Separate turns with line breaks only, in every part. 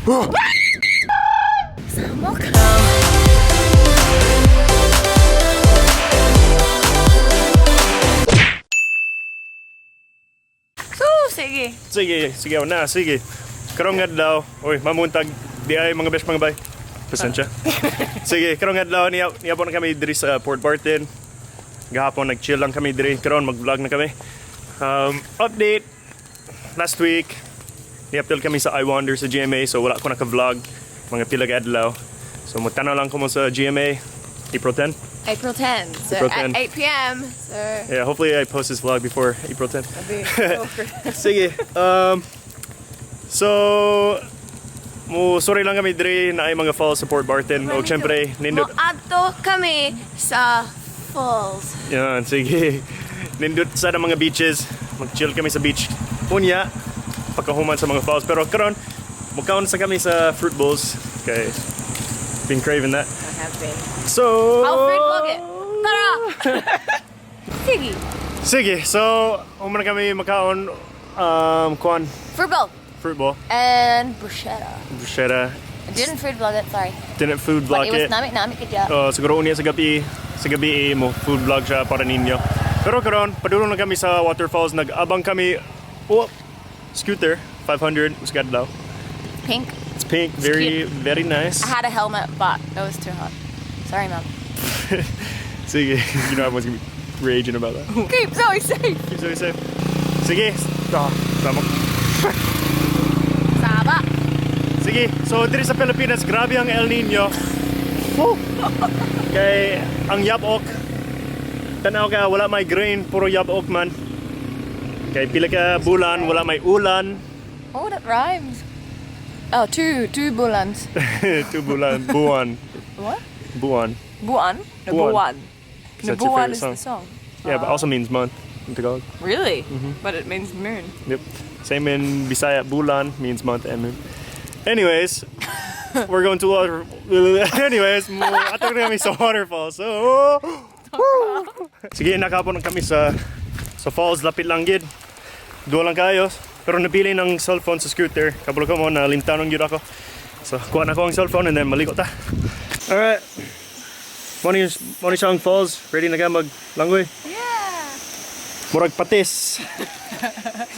Sama ka. Sige.
Sige na, sige. Karong adlaw, oy, mamuntag di ay mga best mga bay. Pasensya. Sige, karong adlaw niya po na kami diri sa Port Barton. Gahapon nag-chill lang kami diri, karon mag-vlog na kami. Update last week. Niapil kami sa I Wonder sa GMA, so wala ko naka-vlog mga pilag adlaw. So magtanaw lang ko mo sa GMA April 10.
April 10. So
April 10.
at 8 p.m. So
Yeah, hopefully I post this vlog before April 10. Sige. So sorry lang kami diri na ay mga falls sa Port Barton. O syempre, nindot.
Moadto kami sa falls.
Yan, sige. Nindot sa mga beaches. Mag-chill kami sa beach. Unya, pagkahuman sa mga falls. Pero karon, magkaon sa kami sa fruit bowls. Okay. Been craving that.
I have been.
So
I'll fruit vlog it. Tara! Sige.
Sige, so umana kami makaon kuan
Fruit bowl.
fruit bowl.
And bruschetta.
Bruschetta.
I didn't food vlog it, sorry.
Didn't food
But
vlog
it was
it.
nami ka.
Siguro unya sa gabi mo food vlog siya para ninyo. Pero karon padulong na kami sa waterfalls, nag-abang kami scooter 500 usgadlaw.
Pink.
It's pink, very nice.
I had a helmet, but it was too hot. Sorry, Mom.
Sige, you know everyone's gonna be raging about that.
Keep Zoe safe.
Keep so safe. Sige, tama.
Saba.
Sige, so diri sa Pilipinas, grabe ang El Nino. Kay ang yabok, tanaw ka, wala may grain, puro yabok man. Kay pila ka bulan, wala may ulan.
Oh, that rhymes. Oh, two bulans.
2 bulan, buwan.
What?
Buwan.
Buwan? No,
Buwan.
buwan.
That's your
Buwan
favorite
is
song.
the song.
Yeah, but also means month in Tagalog.
Really? But it means moon.
Yep. Same in Bisaya, bulan means month and moon. Anyways, we're going to water. Anyways, atag na kami sa waterfall. So, sige, nakapon kami sa falls, lapit lang gid. Duwa lang kayo. Pero napili ng cellphone sa scooter. Kabalo ko mo na limtanong yun ako. So, kuha na ko ang cellphone and then maligo ta. Alright. Money siyang falls. Ready na ka mag-langoy?
Yeah.
Murag patis.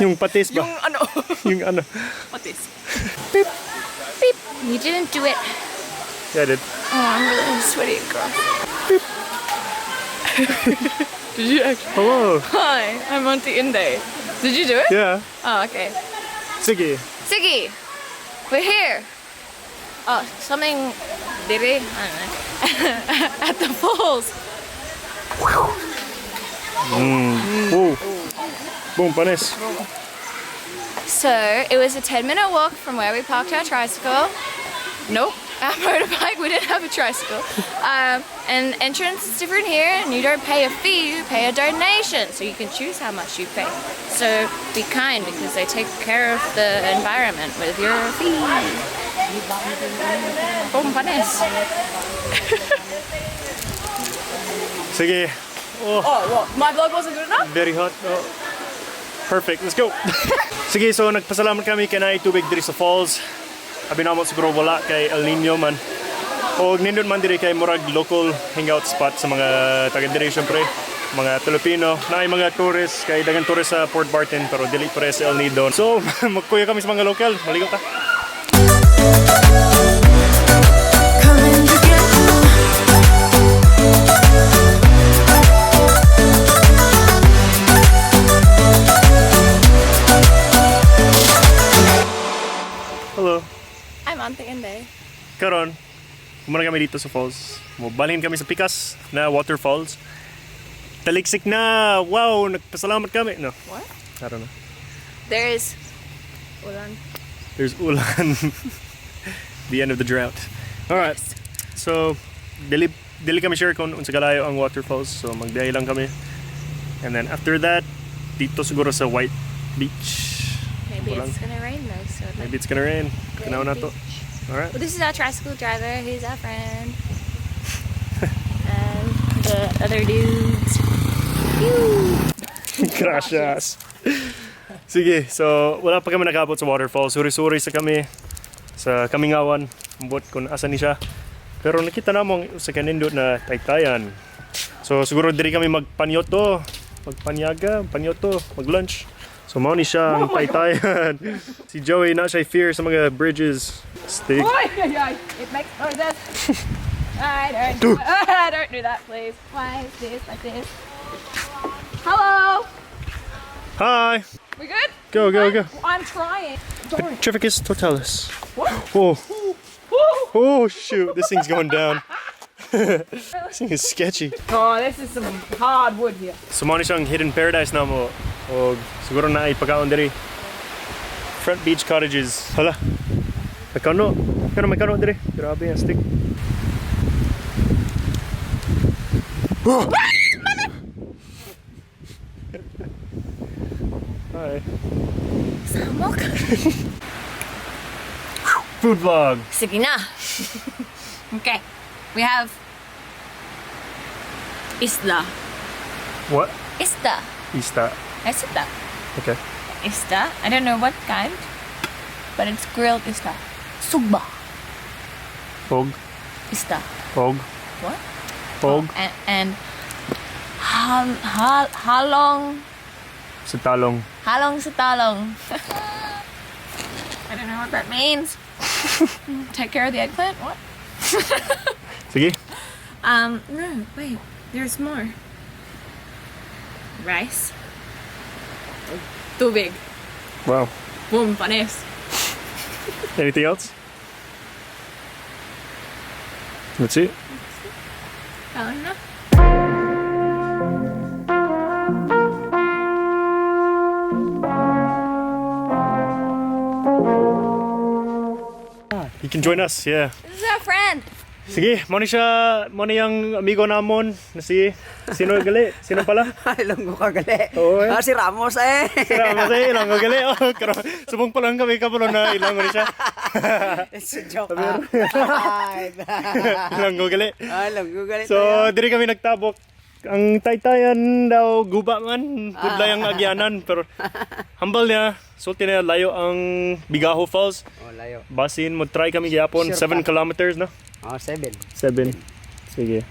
Yung patis ba?
Yung ano?
Yung ano?
What is? Beep. Beep. You didn't do it.
Yeah, I did.
Oh, I'm really sweaty across. Beep. Did you actually?
Hello.
Hi, I'm Auntie Inde. Did you do it?
Yeah.
Oh, okay.
Sige.
Siggy, we're here. Oh, something diri? I don't know. At the falls.
Whoa. Boom, panis.
So, it was a 10-minute walk from where we parked our tricycle. Nope, our motorbike, we didn't have a tricycle. And entrance is different here, and you don't pay a fee, you pay a donation. So you can choose how much you pay. So be kind, because they take care of the environment with your fee. Boom, panis.
Sige. Oh,
what? My vlog wasn't good enough?
very hot. Oh. Perfect. Let's go. Sige, so nagpasalamat kami kanay tubig diri sa falls. Abi na mo siguro wala kay El Nino man. O nindot man diri kay murag local hangout spot sa mga taga diri syempre. Mga Filipino, na ay mga tourists, kay dagang tourist sa Port Barton pero dili pa sa El Nido. So, magkuya kami sa mga local. Maligo ka. Hello.
I'm Auntie Inde.
Karon, kumana kami dito sa falls. Balhin kami sa Pikas na waterfalls. Taliksik na! Wow! Nagpasalamat kami. No,
What?
I don't know.
There's ulan.
There's ulan. The end of the drought. Alright. So, dili kami sure kung unsa kalayo ang waterfalls. So, magbiyahe lang kami. And then after that, dito siguro sa White Beach.
Maybe
Ulan.
it's gonna rain though, so
Maybe it's gonna rain. Tanaw na to. Alright.
Well, this is our tricycle driver. He's our friend. And the other dudes.
Gracias. Sige, so wala pa kami nakabot sa waterfall. Suri-suri sa kami. sa Kamingawan, ambot kung asa ni siya. Pero nakita namong sa kanindot na taytayan. So siguro diri kami magpanyoto, magpanyaga, panyoto, mag-lunch. So mao ni siya ang taytayan. Si Joey na siya fear sa mga bridges. Steak.
It makes noises. I don't do that, please. Why is this like this? Hello.
Hi.
We good?
Go, go, go.
I'm trying. Sorry.
Petrificus totalis.
What?
Oh.
Woo.
Oh shoot, this thing's going down. This thing is sketchy.
Oh, this is some hard wood here.
So mao ni siyang hidden paradise na mo. O siguro na ay pagkaon diri. Front beach cottages. Hala. May pero may kano diri. Grabe ang stick. Oh! Hi.
Samok.
Food vlog.
Sige na. Okay. We have isda.
What?
Isda.
Isda.
Isda.
Okay.
Isda. I don't know what kind, but it's grilled isda. Sugba.
Pog.
Isda.
Pog.
What?
Pog.
And halong.
Sa talong.
Halong sa talong. I don't know what that means. Take care of the eggplant? What?
Sige.
No, wait. There's more. Rice. Tubig.
Wow.
Boom, panis.
Anything else? That's it.
Kalan na.
You can join us, yeah.
This is our friend.
Sige, mo ni ang amigo namon na sino gali? Sino pala?
Ilonggo ka gali.
Oo, eh.
Si Ramos eh.
Sira mo sa ilang gali. Oh, subong pa lang kami kapulo na ilang mo ni siya.
It's a joke.
Ilang gali.
Ilonggo gali.
So, diri kami nagtabok. Ang taytayan daw guba man, kudlay ang agyanan, pero hambal niya. Sulti na layo ang Bigaho Falls.
Oh, layo.
Basin mo try kami gyapon,
Sure
7 kilometers no.
Oh, 7.
7. Sige.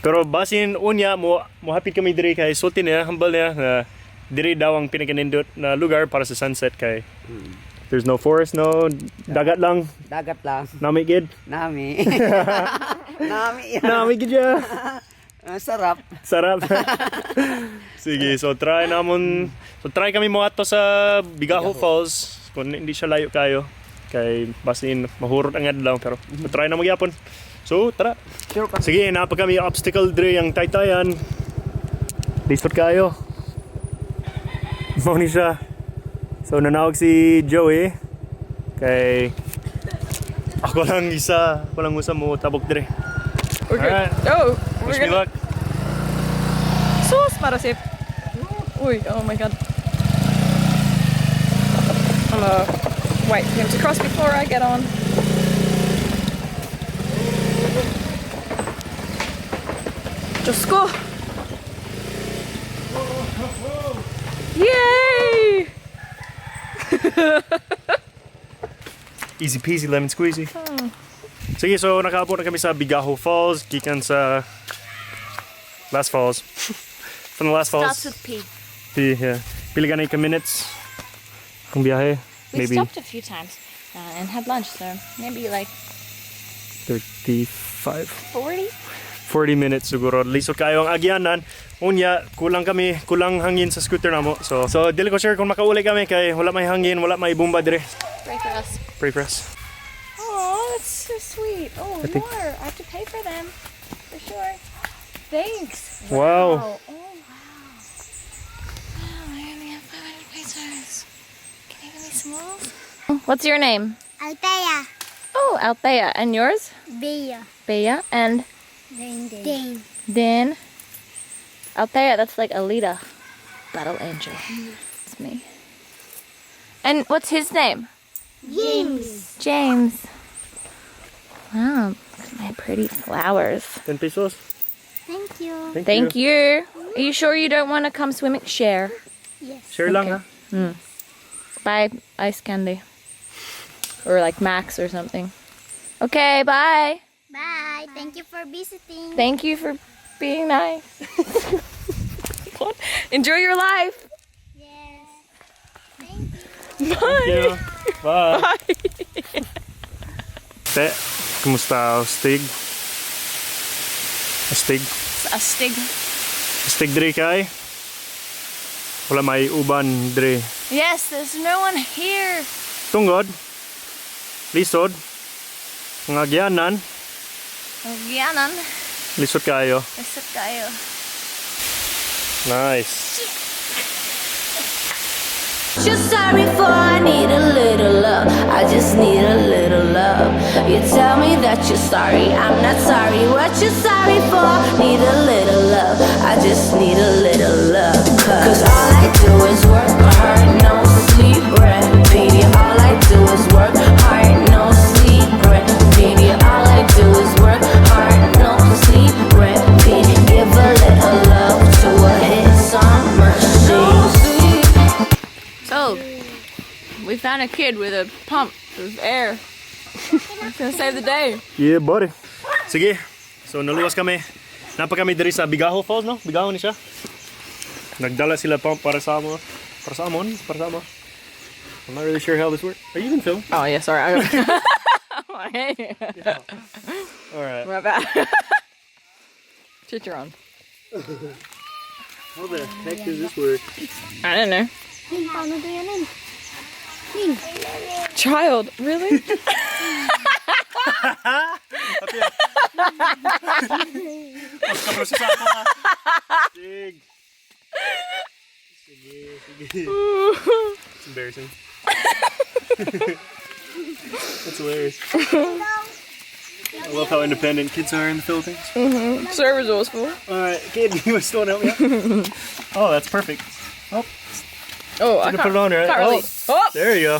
Pero basin unya mo hapit kami diri kay sulti niya, hambal niya na diri daw ang pinakanindot na lugar para sa sunset kay there's no forest, no dagat lang.
Dagat lang.
Nami gid.
Nami. Nami yan.
Nami gid ya.
Sarap.
Sarap. Sige, so try kami mo ato sa Bigaho Falls kung hindi siya layo kayo kay basin mahurot ang adlaw pero try na magyapon. So tara.
Sure ka.
Sige, napag kami obstacle dre ang taytayan. Lisod kayo. Mao ni siya. So nanawag si Joey kay ako lang usa mo tabok dre.
We're good.
Alright.
Oh,
Wish me luck.
Sauce para sip. Uy, oh my god. Wait for him to cross before I get on. Just go. Yay!
Easy peasy lemon squeezy. Sige, so nakaabot na kami sa Bigaho Falls, gikan sa last falls. From the last falls.
Starts with P.
Yeah. Pili ka na ka minutes kung biyahe.
We
Maybe
stopped a few times and had lunch, so maybe like
35.
40?
40 minutes siguro. Lisod kayo ang agyanan. Unya, kulang hangin sa scooter namo. So dili ko sure kung makauli kami kay wala may hangin, wala may bomba dire.
Pray for us.
Pray for us.
Oh, that's so sweet. Oh,
I think-
more. I have to pay for them. For sure. Thanks.
Wow.
Oh, wow. Wow, I only have 500 pesos. Can you give me some more? What's your name?
Altea.
Oh, Althea. And yours?
Bea.
Bea. And
Dane.
Din. Althea, that's like Alita. Battle Angel. It's me. And what's his name?
James.
James. Wow, look at my pretty flowers.
10 pesos.
Thank you.
Thank you. Are you sure you don't want to come swimming? Share.
Yes.
Share lang ha.
Bye, ice candy. or like Max or something. Okay, bye.
Bye. Thank you for visiting.
Thank you for being nice. Enjoy your life.
Yes. Thank you.
Bye.
Yeah. Bye.
Bye.
Te, kumusta? Astig? Astig?
Astig.
Astig dre kay? Wala may uban dre.
Yes, there's no one here.
Tungod? Lisod? Mga agyanan?
Nagyanan.
Lisod kayo.
Isot kayo.
Nice.
Just sorry for I need a little love. I just need a little love. You tell me that you're sorry, I'm not sorry. What you sorry for? Need a little love. I just need a little love. Cause all I do is work hard, no sleep, repeat it. All I do is work hard, no sleep, repeat it. All I do is work hard, no sleep, repeat it. Give a little love to a hit song machine.
So, we found a kid with a pump of air. It's gonna save the day.
Yeah, buddy. Sige. So, naluwas kami. Napa kami diri sa Bigaho Falls, no? Bigaho ni siya. Nagdala sila pump para sa amo. Para sa amon? Para sa amo. I'm not really sure how this works. Are you even film?
Oh yeah, sorry.
Alright.
My bad. Switch her on.
How the heck does this work?
I don't know.
Ning, paano to yan?
Child, really?
Sig. Sige. It's embarrassing. That's hilarious. I love how independent kids are in the Philippines.
So resourceful.
Alright, kid, you want to help me out? Oh, that's perfect.
Oh, I
Gonna put it on, right?
can't really. Oh,
There you go.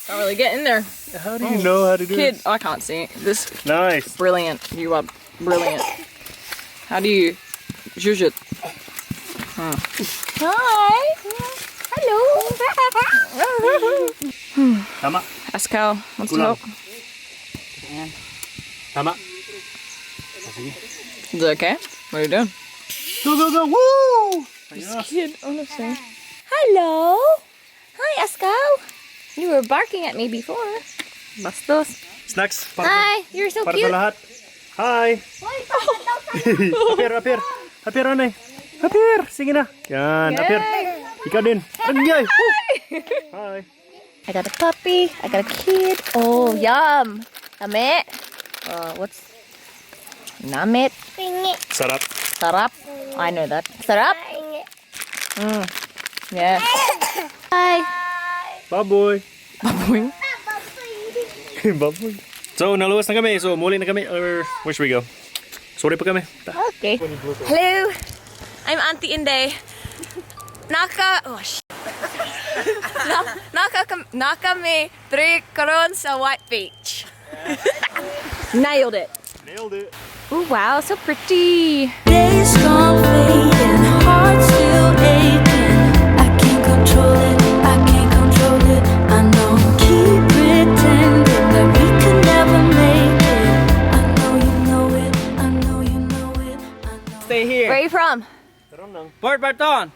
can't really get in there.
How do you know how to do
Kid,
it?
I can't see. This
Nice.
brilliant. You are brilliant. How do you zhuzh it? Hi. Hello.
Tama.
Pascal wants to
Kulang.
help.
Tama.
Is it okay? What are you doing?
Go, go, go. Woo!
This kid, honestly. Hello. Hi, Pascal. You were barking at me before. Bastos.
Snacks. Para,
Hi, you're so
para
cute.
sa lahat. Hi. Apir, apir. Apir, anay. Apir. Sige na. Yan, apir. Ikaw din. Agay. Woo. Hi.
I got a puppy. I got a kid. Oh, yum. Namit. What's namit?
Pingi.
Sarap.
Sarap. I know that. Sarap. Yeah. Hi.
Baboy.
Baboy.
Baboy. So, naluwas na kami. So, muli na kami. Or, where should we go? Sorry pa kami.
Okay. Hello. I'm Auntie Inday. Naka me three karon sa White Beach. Nailed it.
Nailed it.
Oh wow, so pretty.
Days gone fading, heart still aching. I can't control it, I can't control it. I know, keep pretending that we could never make it. I know you know it, I know you know it. I know.
Stay here.
Where are you from?
Port Barton.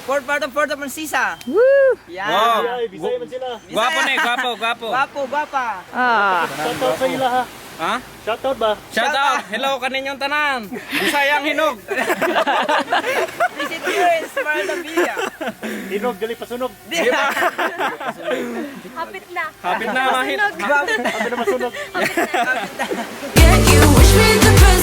Port Barton, Port of Mansisa.
Woo!
Yan.
Ay, Bisaya man sila.
Gwapo na eh, gwapo, gwapo. Gwapo, gwapa.
Ah.
Shoutout sa ila ha.
Ha?
Shoutout ba?
Shout out. Hello kaninyong tanan. Bisayang hinog. Visit here in Smardavia.
Hinog, gali pasunog.
Hapit na.
Hapit na mahit.
Sabi na masunog.
Yeah, you wish me the best.